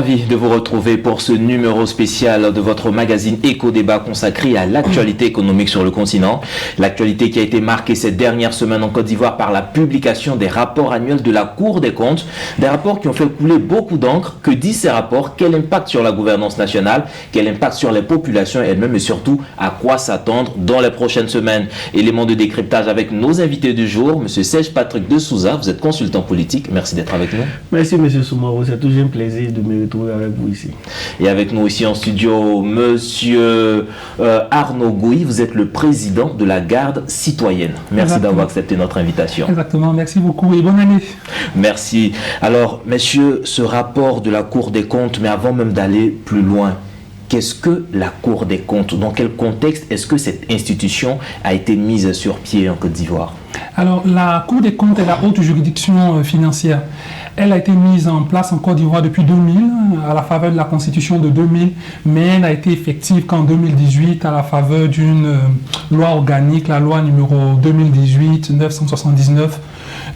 Ravi de vous retrouver pour ce numéro spécial de votre magazine Éco-Débat consacré à l'actualité économique sur le continent. L'actualité qui a été marquée ces dernières semaines en Côte d'Ivoire par la publication des rapports annuels de la Cour des comptes. Des rapports qui ont fait couler beaucoup d'encre. Que disent ces rapports? Quel impact sur la gouvernance nationale? Quel impact sur les populations elles-mêmes? Et surtout, à quoi s'attendre dans les prochaines semaines? Éléments de décryptage avec nos invités du jour. Monsieur Serge Patrick de Souza, vous êtes consultant politique. Merci d'être avec nous. Merci, monsieur Soumaro. C'est toujours un plaisir de me retrouver avec vous ici. Et avec nous ici en studio, monsieur Arnaud Gouy, vous êtes le président de la Garde citoyenne. Merci d'avoir accepté notre invitation. Exactement, merci beaucoup et bonne année. Merci. Alors, messieurs, ce rapport de la Cour des comptes, mais avant même d'aller plus loin, qu'est-ce que la Cour des comptes? Dans quel contexte est-ce que cette institution a été mise sur pied en Côte d'Ivoire? Alors, la Cour des comptes est la haute juridiction financière. Elle a été mise en place en Côte d'Ivoire depuis 2000, à la faveur de la Constitution de 2000, mais elle n'a été effective qu'en 2018 à la faveur d'une loi organique, la loi numéro 2018-979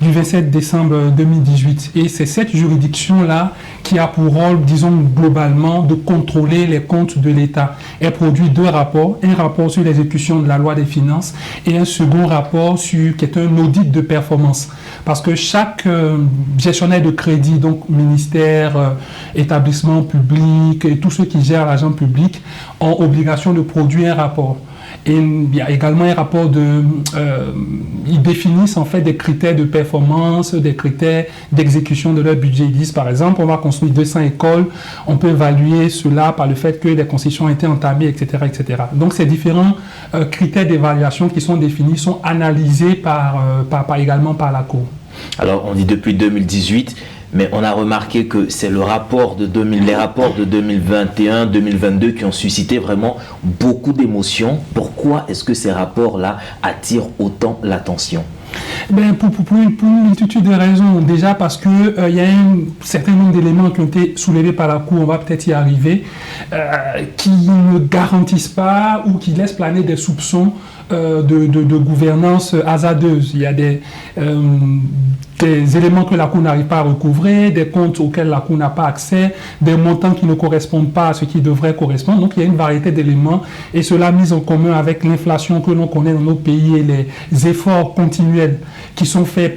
du 27 décembre 2018. Et c'est cette juridiction-là qui a pour rôle, disons globalement, de contrôler les comptes de l'État. Elle produit deux rapports, un rapport sur l'exécution de la loi des finances et un second rapport qui est un audit de performance. Parce que chaque gestionnaire de crédit, donc ministère, établissement public et tous ceux qui gèrent l'argent public ont obligation de produire un rapport. Et il y a également un rapport ils définissent en fait des critères de performance, des critères d'exécution de leur budget. Ils disent par exemple, on va construire 200 écoles, on peut évaluer cela par le fait que les constructions ont été entamées, etc. etc. Donc ces différents critères d'évaluation qui sont définis sont analysés également par la Cour. Alors on dit depuis 2018, mais on a remarqué que c'est les rapports de 2021, 2022 qui ont suscité vraiment beaucoup d'émotions. Pourquoi est-ce que ces rapports-là attirent autant l'attention? Pour une multitude de raisons. Déjà parce qu'il y a un certain nombre d'éléments qui ont été soulevés par la Cour, on va peut-être y arriver, qui ne garantissent pas ou qui laissent planer des soupçons de gouvernance hasardeuse. Il y a des éléments que la Cour n'arrive pas à recouvrer, des comptes auxquels la Cour n'a pas accès, des montants qui ne correspondent pas à ce qui devrait correspondre. Donc il y a une variété d'éléments et cela mis en commun avec l'inflation que l'on connaît dans nos pays et les efforts continuels qui sont faits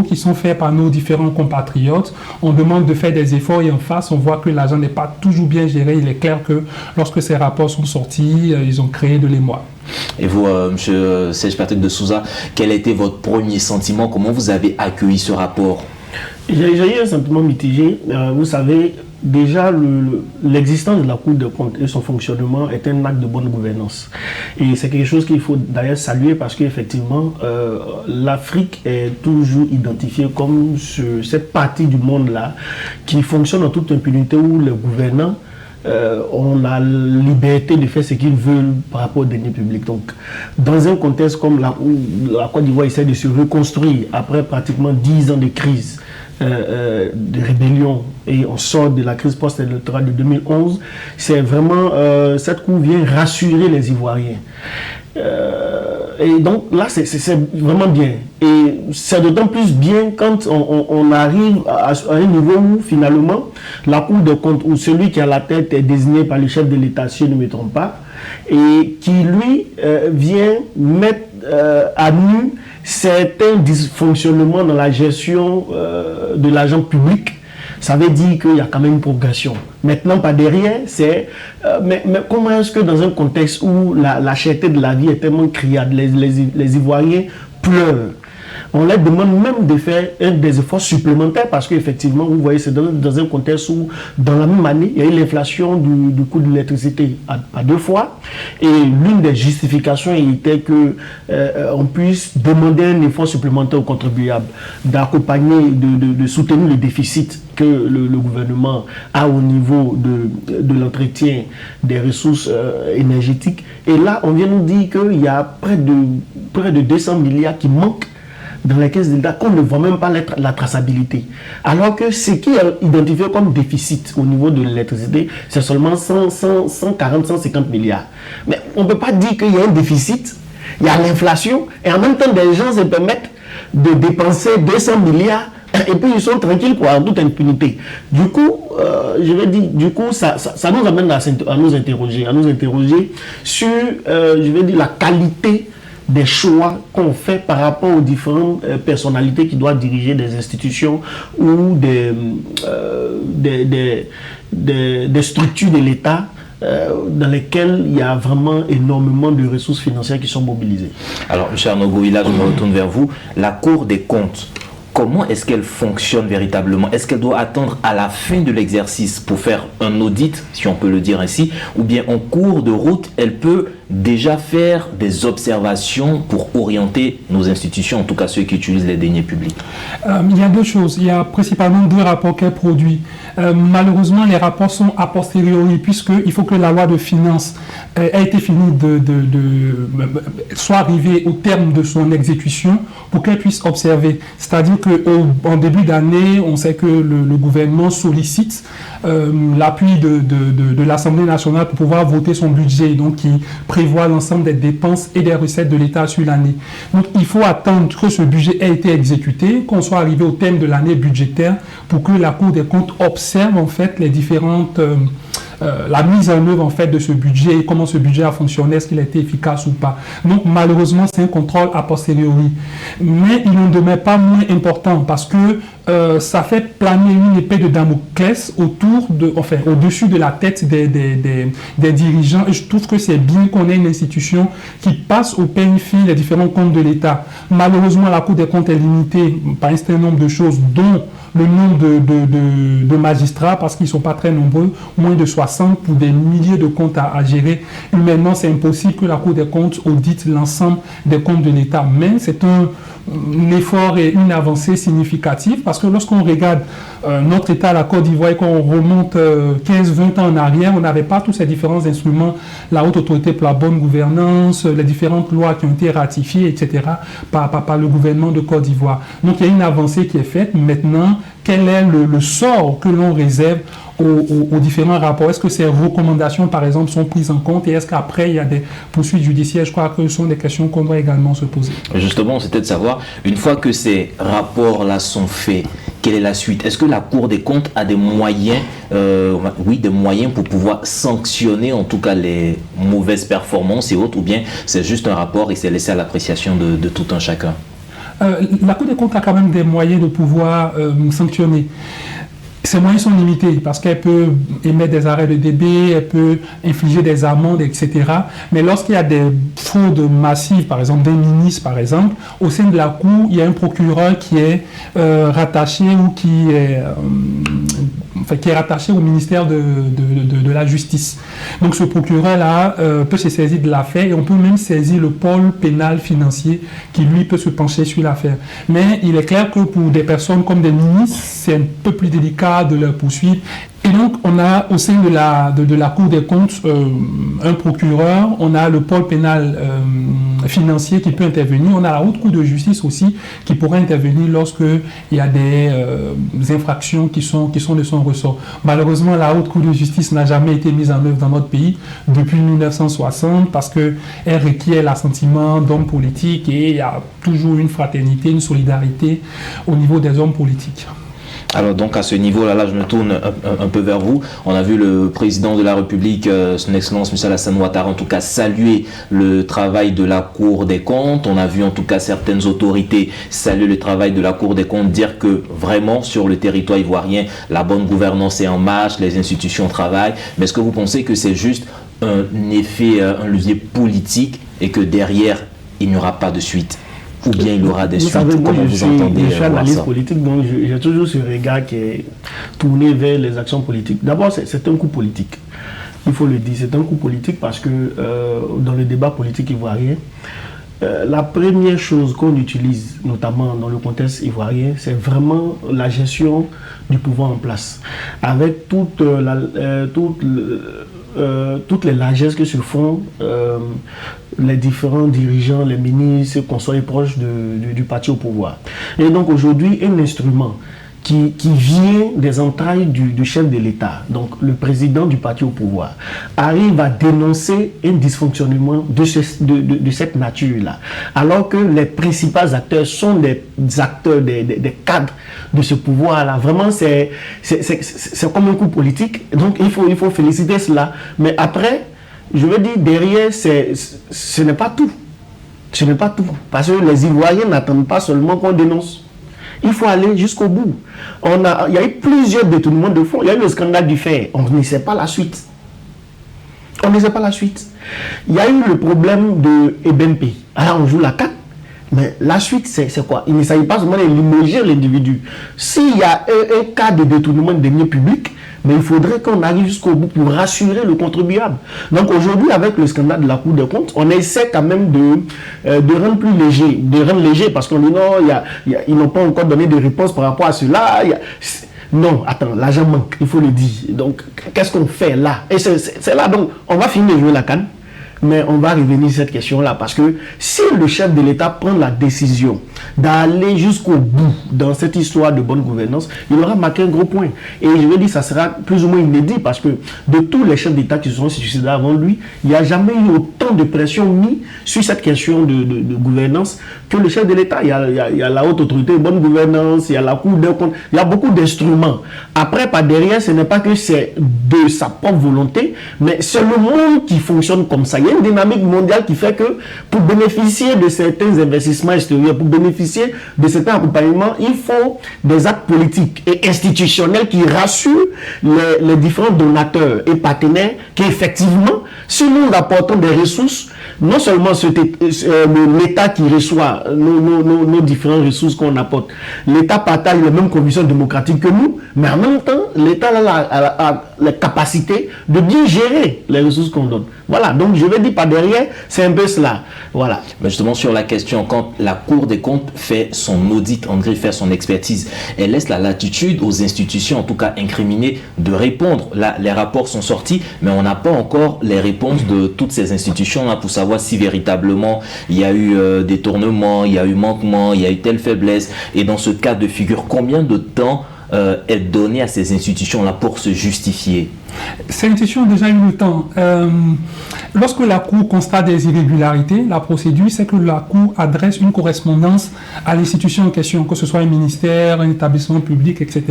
qui sont faits par nos différents compatriotes. On demande de faire des efforts et en face, on voit que l'argent n'est pas toujours bien géré. Il est clair que lorsque ces rapports sont sortis, ils ont créé de l'émoi. Et vous, M. Serge Patrick de Souza, quel a été votre premier sentiment? Comment vous avez accueilli ce rapport? J'ai eu un sentiment mitigé. Vous savez, déjà, l'existence de la Cour des comptes et son fonctionnement est un acte de bonne gouvernance. Et c'est quelque chose qu'il faut d'ailleurs saluer parce qu'effectivement, l'Afrique est toujours identifiée comme cette partie du monde-là qui fonctionne en toute impunité où les gouvernants on a la liberté de faire ce qu'ils veulent par rapport aux deniers publics. Donc, dans un contexte comme là où la Côte d'Ivoire essaie de se reconstruire après pratiquement 10 ans de crise, de rébellion, et on sort de la crise post-électorale de 2011, c'est vraiment, cette Cour vient rassurer les Ivoiriens. Et donc là, c'est vraiment bien. Et c'est d'autant plus bien quand on arrive à un niveau où finalement, la Cour des comptes, où celui qui a la tête est désigné par le chef de l'État, si je ne me trompe pas, et qui lui vient mettre à nu certains dysfonctionnements dans la gestion de l'argent public. Ça veut dire qu'il y a quand même une progression. Maintenant, par derrière, c'est... mais comment est-ce que dans un contexte où la cherté de la vie est tellement criarde, les Ivoiriens pleurent, on leur demande même de faire des efforts supplémentaires parce qu'effectivement, vous voyez, c'est dans un contexte où, dans la même année, il y a eu l'inflation du coût de l'électricité à 2 fois. Et l'une des justifications était qu'on puisse demander un effort supplémentaire aux contribuables, d'accompagner, de soutenir le déficit que le gouvernement a au niveau de l'entretien des ressources énergétiques. Et là, on vient nous dire qu'il y a près de 200 milliards qui manquent dans les caisses d'État, qu'on ne voit même pas la traçabilité. Alors que ce qui est identifié comme déficit au niveau de l'électricité, c'est seulement 150 milliards. Mais on ne peut pas dire qu'il y a un déficit, il y a l'inflation, et en même temps, des gens se permettent de dépenser 200 milliards Et puis ils sont tranquilles, quoi, en toute impunité. Du coup, je vais dire, ça nous amène à nous interroger sur, je vais dire, la qualité des choix qu'on fait par rapport aux différentes personnalités qui doivent diriger des institutions ou des structures de l'État dans lesquelles il y a vraiment énormément de ressources financières qui sont mobilisées. Alors, M. Arnaud-Gouy, là, je me retourne vers vous. La Cour des comptes, comment est-ce qu'elle fonctionne véritablement? Est-ce qu'elle doit attendre à la fin de l'exercice pour faire un audit, si on peut le dire ainsi, ou bien en cours de route, elle peut déjà faire des observations pour orienter nos institutions, en tout cas ceux qui utilisent les deniers publics? Il y a deux choses. Il y a principalement deux rapports qu'elle produit. Malheureusement, les rapports sont a posteriori, puisqu'il faut que la loi de finances ait été finie soit arrivée au terme de son exécution pour qu'elle puisse observer. C'est-à-dire qu'en début d'année, on sait que le gouvernement sollicite l'appui de l'Assemblée nationale pour pouvoir voter son budget, donc qui prévoit l'ensemble des dépenses et des recettes de l'État sur l'année. Donc il faut attendre que ce budget ait été exécuté, qu'on soit arrivé au terme de l'année budgétaire pour que la Cour des comptes observe en fait les différentes la mise en œuvre en fait de ce budget, comment ce budget a fonctionné, est-ce qu'il a été efficace ou pas. Donc malheureusement c'est un contrôle a posteriori, mais il n'en demeure pas moins important parce que ça fait planer une épée de Damoclès au-dessus de la tête des dirigeants, et je trouve que c'est bien qu'on ait une institution qui passe au peigne fin les différents comptes de l'État. Malheureusement la Cour des comptes est limitée par un certain nombre de choses, dont le nombre de magistrats, parce qu'ils ne sont pas très nombreux, moins de 60 pour des milliers de comptes à gérer. Humainement, c'est impossible que la Cour des comptes audite l'ensemble des comptes de l'État. Mais c'est un effort et une avancée significative, parce que lorsqu'on regarde notre État, la Côte d'Ivoire, et qu'on remonte 15-20 ans en arrière, on n'avait pas tous ces différents instruments, la Haute Autorité pour la bonne gouvernance, les différentes lois qui ont été ratifiées, etc., par le gouvernement de Côte d'Ivoire. Donc il y a une avancée qui est faite. Maintenant, quel est le sort que l'on réserve aux différents rapports? Est-ce que ces recommandations, par exemple, sont prises en compte, et est-ce qu'après, il y a des poursuites judiciaires? Je crois que ce sont des questions qu'on doit également se poser. Justement, c'était de savoir, une fois que ces rapports-là sont faits, quelle est la suite? Est-ce que la Cour des comptes a des moyens, des moyens pour pouvoir sanctionner en tout cas les mauvaises performances et autres, ou bien c'est juste un rapport et c'est laissé à l'appréciation de tout un chacun? La Cour des comptes a quand même des moyens de pouvoir sanctionner. Ces moyens sont limités parce qu'elle peut émettre des arrêts de débit, elle peut infliger des amendes, etc. Mais lorsqu'il y a des fraudes massives, par exemple des ministres, par exemple, au sein de la Cour, il y a un procureur qui est rattaché ou qui est rattaché au ministère de la Justice. Donc ce procureur-là peut se saisir de l'affaire, et on peut même saisir le pôle pénal financier qui, lui, peut se pencher sur l'affaire. Mais il est clair que pour des personnes comme des ministres, c'est un peu plus délicat de leur poursuivre. Et donc, on a au sein de la Cour des comptes un procureur, on a le pôle pénal financier qui peut intervenir, on a la Haute Cour de justice aussi qui pourrait intervenir lorsqu'il y a des infractions qui sont de son ressort. Malheureusement, la Haute Cour de justice n'a jamais été mise en œuvre dans notre pays depuis 1960 parce qu'elle requiert l'assentiment d'hommes politiques, et il y a toujours une fraternité, une solidarité au niveau des hommes politiques. Alors donc à ce niveau-là, je me tourne un peu vers vous. On a vu le président de la République, son Excellence M. Alassane Ouattara, en tout cas saluer le travail de la Cour des comptes. On a vu en tout cas certaines autorités saluer le travail de la Cour des comptes, dire que vraiment sur le territoire ivoirien, la bonne gouvernance est en marche, les institutions travaillent. Mais est-ce que vous pensez que c'est juste un effet, un levier politique, et que derrière, il n'y aura pas de suite? Ou bien il y aura des suites? Comment vous entendez je suis analyste politique, donc j'ai toujours ce regard qui est tourné vers les actions politiques. D'abord, c'est un coup politique. Il faut le dire, c'est un coup politique parce que dans le débat politique ivoirien, la première chose qu'on utilise, notamment dans le contexte ivoirien, c'est vraiment la gestion du pouvoir en place. Avec toutes les largesses que se font les différents dirigeants, les ministres, qu'on soit proches du parti au pouvoir. Et donc aujourd'hui, un instrument qui vient des entrailles du chef de l'État, donc le président du parti au pouvoir, arrive à dénoncer un dysfonctionnement de cette nature-là, alors que les principaux acteurs sont des acteurs, des cadres de ce pouvoir-là. Vraiment, c'est comme un coup politique, donc il faut féliciter cela. Mais après, je veux dire, derrière, ce n'est pas tout. Ce n'est pas tout. Parce que les Ivoiriens n'attendent pas seulement qu'on dénonce. Il faut aller jusqu'au bout. Il y a eu plusieurs détournements de fonds. Il y a eu le scandale du fer. On ne sait pas la suite. On ne sait pas la suite. Il y a eu le problème de EBNP. Alors on joue la carte. Mais la suite, c'est quoi? Il ne s'agit pas seulement de limoger l'individu. S'il y a un cas de détournement de deniers publics, mais il faudrait qu'on arrive jusqu'au bout pour rassurer le contribuable. Donc aujourd'hui, avec le scandale de la Cour des comptes, on essaie quand même de rendre plus léger, parce qu'on dit non, ils n'ont pas encore donné de réponse par rapport à cela. Non, attends, l'argent manque, il faut le dire. Donc, qu'est-ce qu'on fait là? Et c'est là, donc, on va finir de jouer la canne. Mais on va revenir sur cette question-là, parce que si le chef de l'État prend la décision d'aller jusqu'au bout dans cette histoire de bonne gouvernance, il aura marqué un gros point. Et je veux dire, ça sera plus ou moins inédit, parce que de tous les chefs d'État qui se sont suicidés avant lui, il n'y a jamais eu autant de pression mise sur cette question de gouvernance que le chef de l'État. Il y a la haute autorité de bonne gouvernance, il y a la Cour des comptes, il y a beaucoup d'instruments. Après, par derrière, ce n'est pas que c'est de sa propre volonté, mais c'est le monde qui fonctionne comme ça. Il y a une dynamique mondiale qui fait que pour bénéficier de certains investissements extérieurs, pour bénéficier de certains accompagnements, il faut des actes politiques et institutionnels qui rassurent les différents donateurs et partenaires qu'effectivement, si nous apportons des ressources, non seulement l'État qui reçoit nos différentes ressources qu'on apporte, l'État partage les mêmes conditions démocratiques que nous, mais en même temps, l'État a la capacité de bien gérer les ressources qu'on donne. Voilà, donc je vais dire par derrière, c'est un peu cela. Voilà. Mais justement, sur la question, quand la Cour des comptes fait son audit, André fait son expertise, elle laisse la latitude aux institutions, en tout cas incriminées, de répondre. Là, les rapports sont sortis, mais on n'a pas encore les réponses de toutes ces institutions-là pour savoir si véritablement il y a eu détournement, il y a eu manquement, il y a eu telle faiblesse. Et dans ce cas de figure, combien de temps est donné à ces institutions-là pour se justifier? Ces institutions ont déjà eu le temps. Lorsque la Cour constate des irrégularités, la procédure, c'est que la Cour adresse une correspondance à l'institution en question, que ce soit un ministère, un établissement public, etc.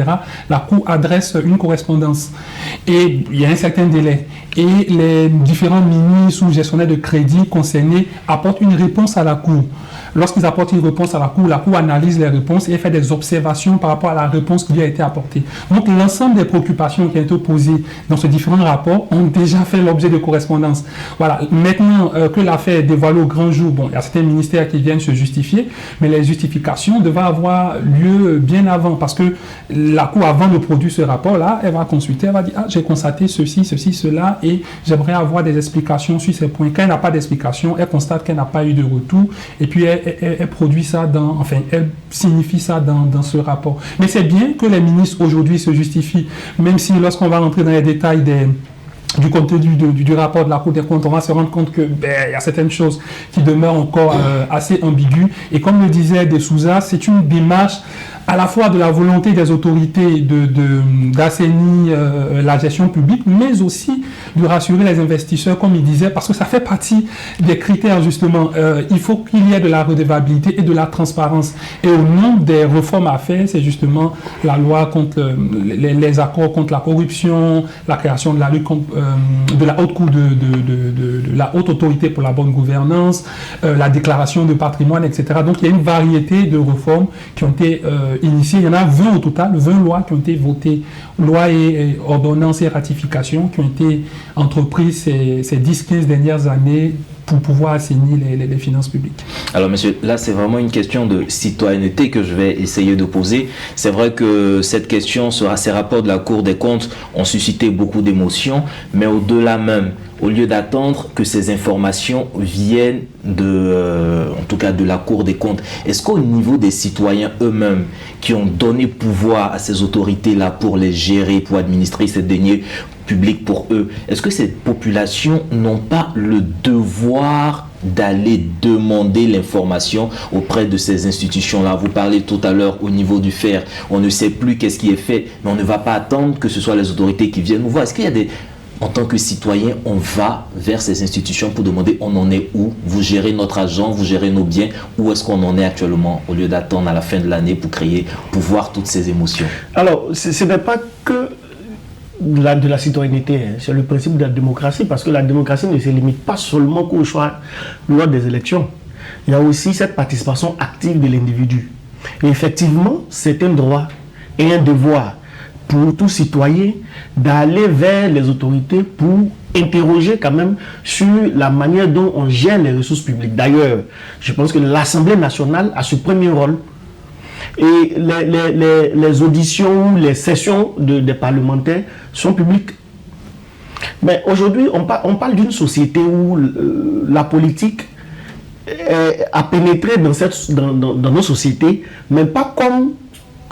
La Cour adresse une correspondance. Et il y a un certain délai. Et les différents ministres ou gestionnaires de crédit concernés apportent une réponse à la Cour. Lorsqu'ils apportent une réponse à la Cour analyse les réponses et fait des observations par rapport à la réponse qui lui a été apportée. Donc l'ensemble des préoccupations qui ont été posées dans ces différents rapports ont déjà fait l'objet de correspondance. Voilà. Maintenant que l'affaire est dévoilée au grand jour, bon, il y a certains ministères qui viennent se justifier, mais les justifications devaient avoir lieu bien avant, parce que la Cour, avant de produire ce rapport-là, elle va consulter, elle va dire « Ah, j'ai constaté ceci, cela, et j'aimerais avoir des explications sur ces points. » Quand elle n'a pas d'explication, elle constate qu'elle n'a pas eu de retour, et puis elle produit ça elle signifie ça dans ce rapport. Mais c'est bien que les ministres aujourd'hui se justifient, même si lorsqu'on va rentrer dans les détails du contenu du rapport de la Cour des comptes, on va se rendre compte que il y a certaines choses qui demeurent encore assez ambiguës. Et comme le disait De Souza, c'est une démarche à la fois de la volonté des autorités d'assainir la gestion publique, mais aussi de rassurer les investisseurs, comme il disait, parce que ça fait partie des critères, justement. Il faut qu'il y ait de la redevabilité et de la transparence. Et au nom des réformes à faire, c'est justement la loi contre les accords contre la corruption, la création de la lutte contre, de la haute cour de la haute autorité pour la bonne gouvernance, la déclaration de patrimoine, etc. Donc il y a une variété de réformes qui ont été initiées. Il y en a 20 au total, 20 lois qui ont été votées, lois et ordonnances et ratifications qui ont été entreprises ces 10-15 dernières années pour pouvoir assainir les finances publiques. Alors monsieur, là c'est vraiment une question de citoyenneté que je vais essayer de poser. C'est vrai que cette question sur ces rapports de la Cour des comptes ont suscité beaucoup d'émotions, mais au-delà même, au lieu d'attendre que ces informations viennent en tout cas de la Cour des comptes, est-ce qu'au niveau des citoyens eux-mêmes qui ont donné pouvoir à ces autorités-là pour les gérer, pour administrer ces deniers publics pour eux, est-ce que ces populations n'ont pas le devoir d'aller demander l'information auprès de ces institutions-là? Vous parlez tout à l'heure au niveau du fer, on ne sait plus qu'est-ce qui est fait, mais on ne va pas attendre que ce soit les autorités qui viennent nous voir. Est-ce qu'il y a des... En tant que citoyen, on va vers ces institutions pour demander on en est où? Vous gérez notre argent, vous gérez nos biens, où est-ce qu'on en est actuellement, au lieu d'attendre à la fin de l'année pour voir toutes ces émotions? Alors, ce n'est pas que de la citoyenneté, hein. C'est le principe de la démocratie, parce que la démocratie ne se limite pas seulement qu'au choix lors des élections. Il y a aussi cette participation active de l'individu. Et effectivement, c'est un droit et un devoir pour tout citoyen d'aller vers les autorités pour interroger quand même sur la manière dont on gère les ressources publiques. D'ailleurs, je pense que l'Assemblée nationale a ce premier rôle. Et les auditions, les sessions des parlementaires sont publiques. Mais aujourd'hui, on parle d'une société où la politique a pénétré dans nos sociétés, mais pas comme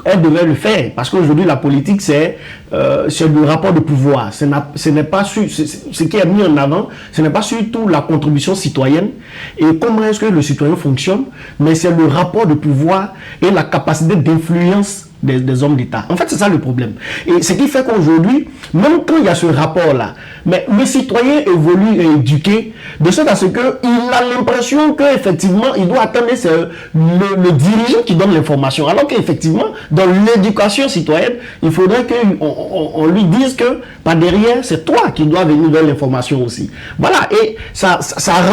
elle devait le faire, parce qu'aujourd'hui la politique c'est le rapport de pouvoir. Ce n'est pas ce qui est mis en avant, ce n'est pas surtout la contribution citoyenne et comment est-ce que le citoyen fonctionne, mais c'est le rapport de pouvoir et la capacité d'influence des hommes d'État. En fait, c'est ça le problème. Et ce qui fait qu'aujourd'hui, même quand il y a ce rapport-là, mais le citoyen évolue et est éduqué de sorte à ce qu'il a l'impression qu'effectivement, il doit attendre le dirigeant qui donne l'information. Alors qu'effectivement, dans l'éducation citoyenne, il faudrait qu'on lui dise que par derrière, c'est toi qui dois venir vers l'information aussi. Voilà, et ça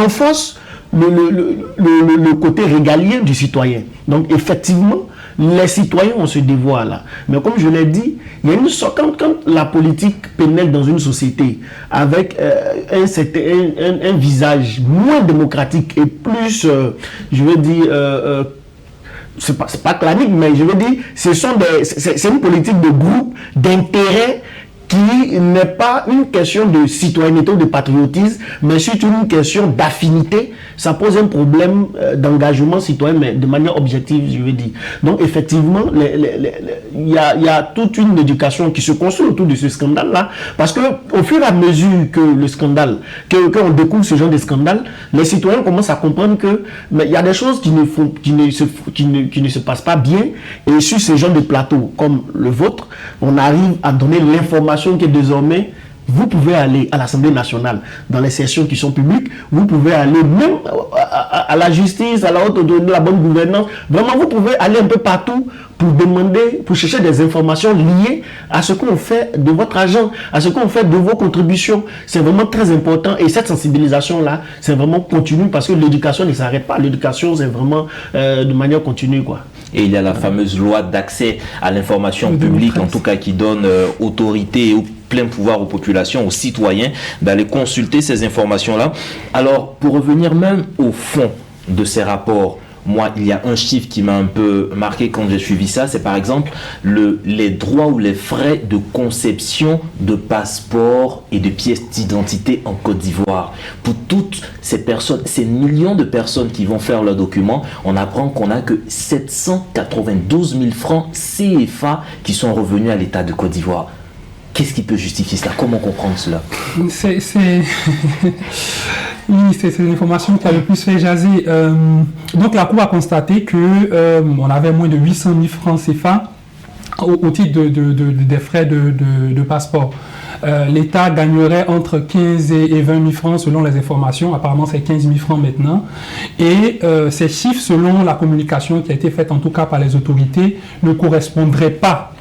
renforce le côté régalien du citoyen. Donc, effectivement, les citoyens ont ce devoir-là. Mais comme je l'ai dit, il y a une sorte, quand la politique pénètre dans une société avec un visage moins démocratique et plus, je veux dire, c'est pas clanique, mais je veux dire, c'est une politique de groupe, d'intérêt, qui n'est pas une question de citoyenneté ou de patriotisme, mais surtout une question d'affinité. Ça pose un problème d'engagement citoyen, mais de manière objective, je veux dire. Donc, effectivement, il y a toute une éducation qui se construit autour de ce scandale-là, parce que au fur et à mesure que le scandale, qu'on découvre ce genre de scandale, les citoyens commencent à comprendre que il y a des choses qui ne se passent pas bien, et sur ce genre de plateau, comme le vôtre, on arrive à donner l'information que désormais, vous pouvez aller à l'Assemblée nationale, dans les sessions qui sont publiques, vous pouvez aller même à la justice, à la haute autorité de la bonne gouvernance. Vraiment, vous pouvez aller un peu partout pour demander, pour chercher des informations liées à ce qu'on fait de votre argent, à ce qu'on fait de vos contributions. C'est vraiment très important et cette sensibilisation-là, c'est vraiment continu parce que l'éducation ne s'arrête pas. L'éducation, c'est vraiment de manière continue, quoi. Et il y a la fameuse loi d'accès à l'information publique, en tout cas qui donne autorité et plein pouvoir aux populations, aux citoyens, d'aller consulter ces informations-là. Alors, pour revenir même au fond de ces rapports, moi, il y a un chiffre qui m'a un peu marqué quand j'ai suivi ça, c'est par exemple les droits ou les frais de conception de passeports et de pièces d'identité en Côte d'Ivoire. Pour toutes ces personnes, ces millions de personnes qui vont faire leurs documents, on apprend qu'on n'a que 792 000 francs CFA qui sont revenus à l'État de Côte d'Ivoire. Qu'est-ce qui peut justifier cela? Comment comprendre cela? Oui, c'est l'information qui a le plus fait jaser. Donc la Cour a constaté qu'on avait moins de 800 000 francs CFA au titre des frais de passeport. L'État gagnerait entre 15 et 20 000 francs selon les informations. Apparemment, c'est 15 000 francs maintenant. Et ces chiffres, selon la communication qui a été faite en tout cas par les autorités, ne correspondraient pas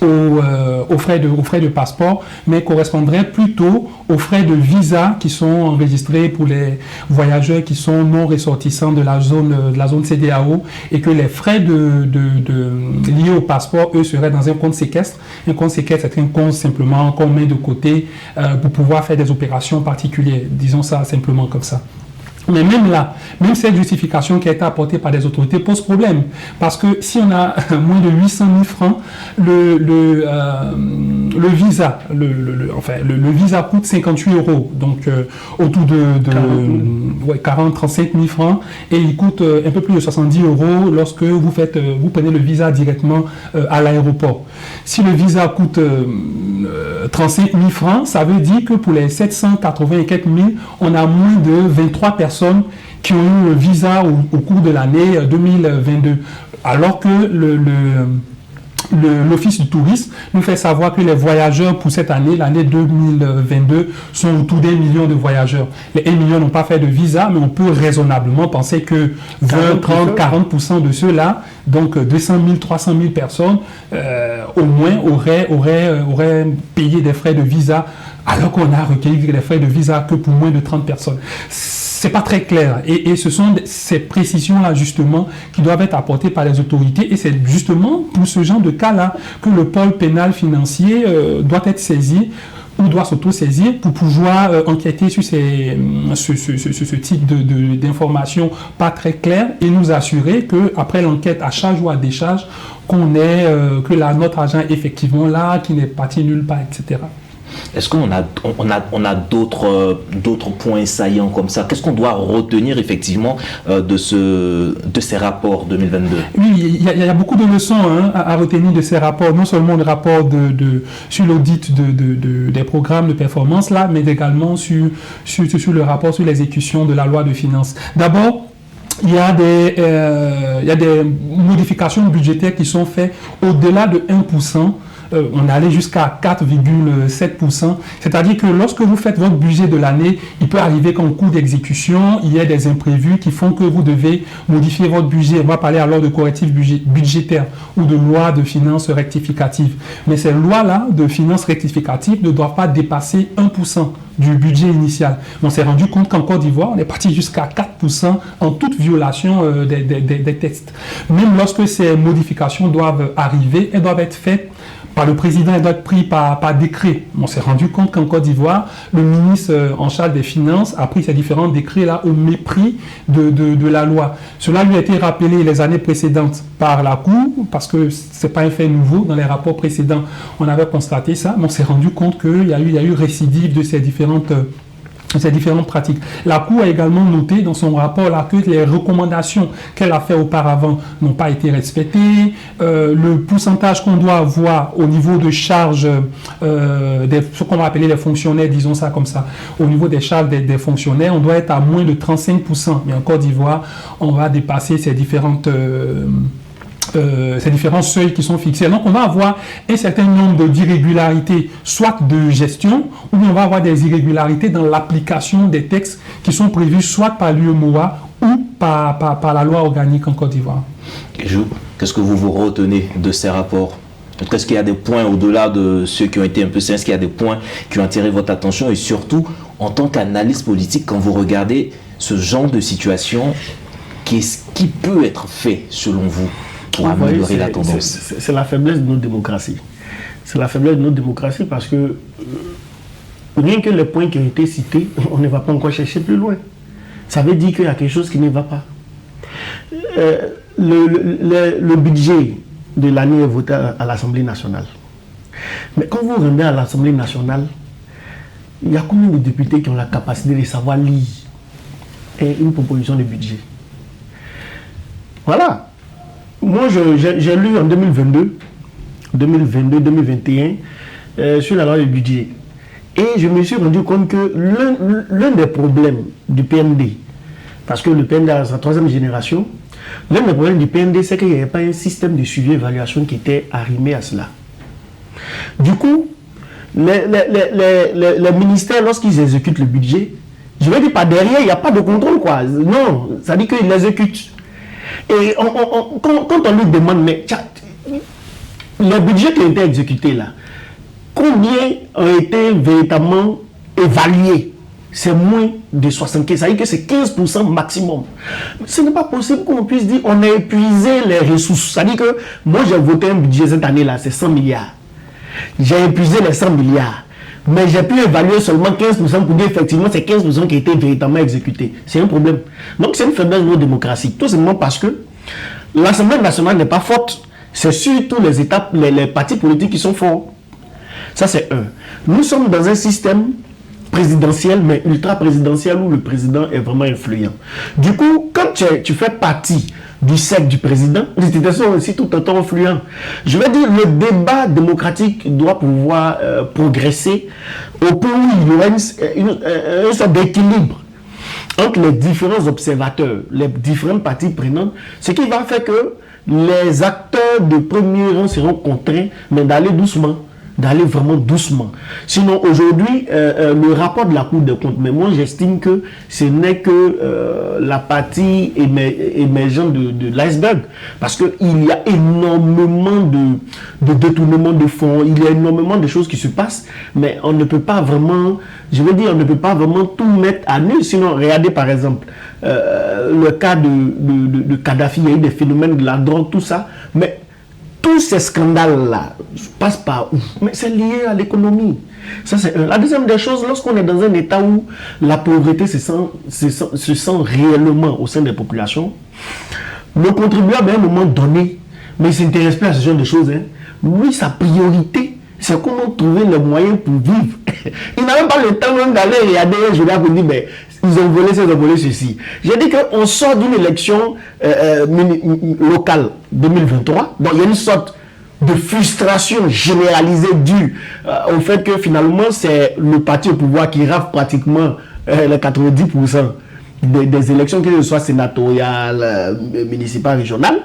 aux frais de passeport, mais correspondrait plutôt aux frais de visa qui sont enregistrés pour les voyageurs qui sont non ressortissants de la zone CEDEAO et que les frais liés au passeport, eux, seraient dans un compte séquestre. Un compte séquestre, c'est un compte simplement qu'on met de côté pour pouvoir faire des opérations particulières. Disons ça simplement comme ça. Mais même là, même cette justification qui a été apportée par les autorités pose problème. Parce que si on a moins de 800 000 francs, le visa, le visa coûte 58 €. Donc, autour de 40-35 000 francs. Et il coûte un peu plus de 70 € lorsque vous prenez le visa directement à l'aéroport. Si le visa coûte 35 000 francs, ça veut dire que pour les 784 000, on a moins de 23 personnes personnes qui ont eu le visa au cours de l'année 2022. Alors que l'Office du tourisme nous fait savoir que les voyageurs pour cette année, l'année 2022, sont autour d'1 million de voyageurs. Les 1 million n'ont pas fait de visa, mais on peut raisonnablement penser que 20, 30, 40% de ceux-là, donc 200 000, 300 000 personnes, au moins auraient payé des frais de visa, alors qu'on a recueilli les frais de visa que pour moins de 30 personnes. C'est pas très clair. Et ce sont ces précisions-là, justement, qui doivent être apportées par les autorités. Et c'est justement pour ce genre de cas-là que le pôle pénal financier doit être saisi ou doit s'auto-saisir pour pouvoir enquêter sur ce type d'informations pas très claires et nous assurer qu'après l'enquête à charge ou à décharge, que notre argent est effectivement là, qu'il n'est parti nulle part, etc. Est-ce qu'on a d'autres points saillants comme ça? Qu'est-ce qu'on doit retenir effectivement de ces rapports 2022? Oui, il y a beaucoup de leçons à retenir de ces rapports. Non seulement le rapport sur l'audit des programmes de performance, là, mais également sur le rapport sur l'exécution de la loi de finances. D'abord, il y a des modifications budgétaires qui sont faites au-delà de 1%. On est allé jusqu'à 4,7%. C'est-à-dire que lorsque vous faites votre budget de l'année, il peut arriver qu'en cours d'exécution, il y ait des imprévus qui font que vous devez modifier votre budget. On va parler alors de correctifs budgétaires ou de loi de finances rectificatives. Mais ces lois-là de finances rectificatives ne doivent pas dépasser 1% du budget initial. On s'est rendu compte qu'en Côte d'Ivoire, on est parti jusqu'à 4% en toute violation des textes. Même lorsque ces modifications doivent arriver, elles doivent être faites par le président, elles doivent être prises par décret. On s'est rendu compte qu'en Côte d'Ivoire, le ministre en charge des Finances a pris ces différents décrets-là au mépris de la loi. Cela lui a été rappelé les années précédentes par la Cour, parce que ce n'est pas un fait nouveau. Dans les rapports précédents, on avait constaté ça, mais on s'est rendu compte qu'il y a eu récidive de ces différentes pratiques. La Cour a également noté dans son rapport là que les recommandations qu'elle a fait auparavant n'ont pas été respectées. Le pourcentage qu'on doit avoir au niveau de charges, ce qu'on va appeler les fonctionnaires, disons ça comme ça, au niveau des charges des fonctionnaires, on doit être à moins de 35%. Mais en Côte d'Ivoire, on va dépasser ces différents seuils qui sont fixés. Donc, on va avoir un certain nombre d'irrégularités, soit de gestion, ou bien on va avoir des irrégularités dans l'application des textes qui sont prévus soit par l'UEMOA ou par la loi organique en Côte d'Ivoire. Qu'est-ce que vous retenez de ces rapports? Est-ce qu'il y a des points au-delà de ceux qui ont été un peu sains? Est-ce qu'il y a des points qui ont attiré votre attention? Et surtout, en tant qu'analyste politique, quand vous regardez ce genre de situation, qu'est-ce qui peut être fait selon vous pour améliorer la tendance? C'est la faiblesse de notre démocratie. C'est la faiblesse de notre démocratie parce que rien que les points qui ont été cités, on ne va pas encore chercher plus loin. Ça veut dire qu'il y a quelque chose qui ne va pas. Le budget de l'année est voté à l'Assemblée nationale. Mais quand vous rendez à l'Assemblée nationale, il y a combien de députés qui ont la capacité de savoir lire une proposition de budget? Voilà. Moi, j'ai lu en 2021 sur la loi du budget. Et je me suis rendu compte que l'un des problèmes du PND, parce que le PND a sa troisième génération, l'un des problèmes du PND, c'est qu'il n'y avait pas un système de suivi et évaluation qui était arrimé à cela. Du coup, les ministères, lorsqu'ils exécutent le budget, je vais dire par derrière, il n'y a pas de contrôle, quoi. Non, ça dit qu'ils l'exécutent. Et quand on lui demande, mais le budget qui a été exécuté là, combien ont été véritablement évalués? C'est moins de 75, ça veut dire que c'est 15% maximum. Ce n'est pas possible qu'on puisse dire on a épuisé les ressources. Ça veut dire que moi j'ai voté un budget cette année là, c'est 100 milliards. J'ai épuisé les 100 milliards. Mais j'ai pu évaluer seulement 15% pour dire effectivement c'est 15% qui a été véritablement exécuté. C'est un problème. Donc c'est une faiblesse de nos démocraties. Tout simplement parce que l'Assemblée nationale n'est pas forte. C'est surtout les étapes, les partis politiques qui sont forts. Ça c'est un. Nous sommes dans un système présidentiel, mais ultra-présidentiel où le président est vraiment influent. Du coup, quand tu fais partie du cercle du président, les institutions sont aussi tout autant influents. Je veux dire, le débat démocratique doit pouvoir progresser au point où il y aura une sorte d'équilibre entre les différents observateurs, les différentes parties prenantes, ce qui va faire que les acteurs de premier rang seront contraints, mais d'aller doucement, d'aller vraiment doucement. Sinon, aujourd'hui, le rapport de la Cour des comptes, mais moi j'estime que ce n'est que la partie émergente de l'iceberg, parce qu'il y a énormément de détournements de fonds, il y a énormément de choses qui se passent, mais on ne peut pas vraiment, je veux dire, on ne peut pas vraiment tout mettre à nu. Sinon, regardez par exemple, le cas de Kadhafi, il y a eu des phénomènes de la drogue, tout ça, mais tous ces scandales-là passent par où? Mais c'est lié à l'économie. Ça, c'est la deuxième des choses, lorsqu'on est dans un état où la pauvreté se sent réellement au sein des populations, le contribuable à un moment donné, mais il ne s'intéresse pas à ce genre de choses. Hein. Lui, sa priorité, c'est comment trouver les moyens pour vivre. Il n'a même pas le temps même d'aller regarder un journal pour dire, mais ils ont volé ça, ils ont volé ceci. J'ai dit qu'on sort d'une élection locale 2023, donc il y a une sorte de frustration généralisée due au fait que finalement c'est le parti au pouvoir qui rafle pratiquement les 90% des élections, que ce soit sénatoriales, municipales, régionales.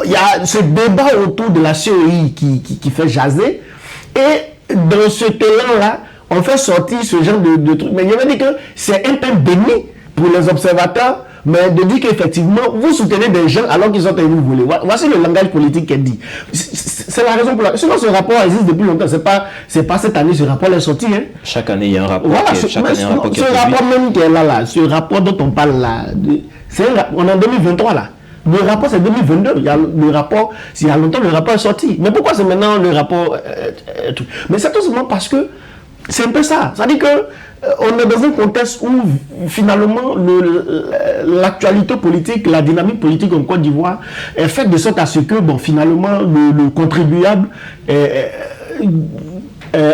Il y a ce débat autour de la CEI qui fait jaser, et dans ce élan-là, on fait sortir ce genre de trucs. Mais je veux dire que c'est un peu béni pour les observateurs, mais de dire qu'effectivement, vous soutenez des gens alors qu'ils sont allés vous voler. Voici le langage politique qu'elle dit. C'est la raison pour laquelle... Sinon, ce rapport existe depuis longtemps. C'est pas cette année, ce rapport est sorti. Hein. Chaque année, il y a un rapport. Voilà, ce rapport même qui est là, ce rapport dont on parle là, on est en 2023 là. Le rapport, c'est 2022. Il y a le rapport, il y a longtemps, le rapport est sorti. Mais pourquoi c'est maintenant le rapport Mais c'est tout simplement parce que c'est un peu ça. C'est-à-dire qu'on est dans un contexte où, finalement, l'actualité politique, la dynamique politique en Côte d'Ivoire est faite de sorte à ce que, bon, finalement, le contribuable est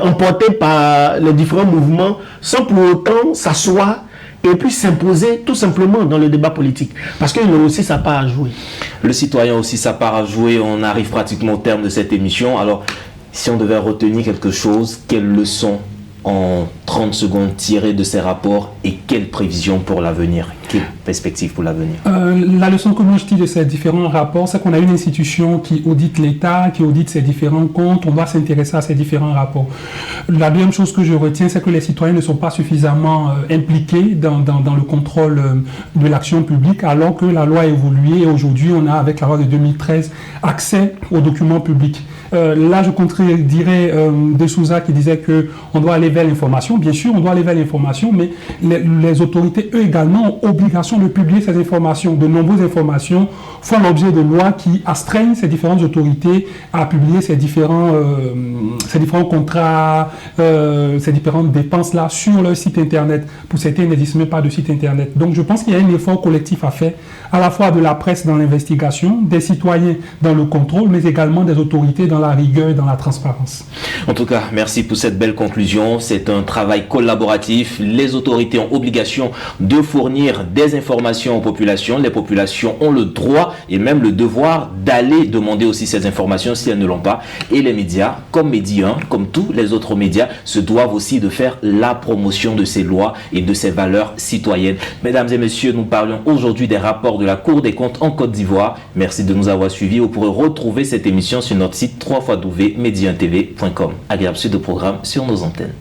emporté par les différents mouvements sans pour autant s'asseoir et puis s'imposer tout simplement dans le débat politique. Parce qu'il a aussi sa part à jouer. Le citoyen a aussi sa part à jouer. On arrive pratiquement au terme de cette émission. Alors, si on devait retenir quelque chose, quelle leçon en 30 secondes tirées de ces rapports et quelles prévisions pour l'avenir, quelles perspectives pour l'avenir? La leçon que moi je tire de ces différents rapports, c'est qu'on a une institution qui audite l'État, qui audite ses différents comptes, on doit s'intéresser à ces différents rapports. La deuxième chose que je retiens, c'est que les citoyens ne sont pas suffisamment impliqués dans le contrôle de l'action publique, alors que la loi a évolué et aujourd'hui on a, avec la loi de 2013, accès aux documents publics. Là, je contredirais De Souza qui disait qu'on doit aller vers l'information. Bien sûr, on doit aller vers l'information, mais les autorités, eux également, ont obligation de publier ces informations. De nombreuses informations font l'objet de lois qui astreignent ces différentes autorités à publier ces différents contrats, ces différentes dépenses-là sur leur site Internet. Pour certains, ils n'existent même pas de site Internet. Donc, je pense qu'il y a un effort collectif à faire, à la fois de la presse dans l'investigation, des citoyens dans le contrôle, mais également des autorités dans la rigueur et dans la transparence. En tout cas, merci pour cette belle conclusion. C'est un travail collaboratif. Les autorités ont obligation de fournir des informations aux populations. Les populations ont le droit et même le devoir d'aller demander aussi ces informations si elles ne l'ont pas. Et les médias, comme Média 1, comme tous les autres médias, se doivent aussi de faire la promotion de ces lois et de ces valeurs citoyennes. Mesdames et messieurs, nous parlions aujourd'hui des rapports de la Cour des comptes en Côte d'Ivoire. Merci de nous avoir suivis. Vous pourrez retrouver cette émission sur notre site www.mediantv.com. Agréable suite de programme sur nos antennes.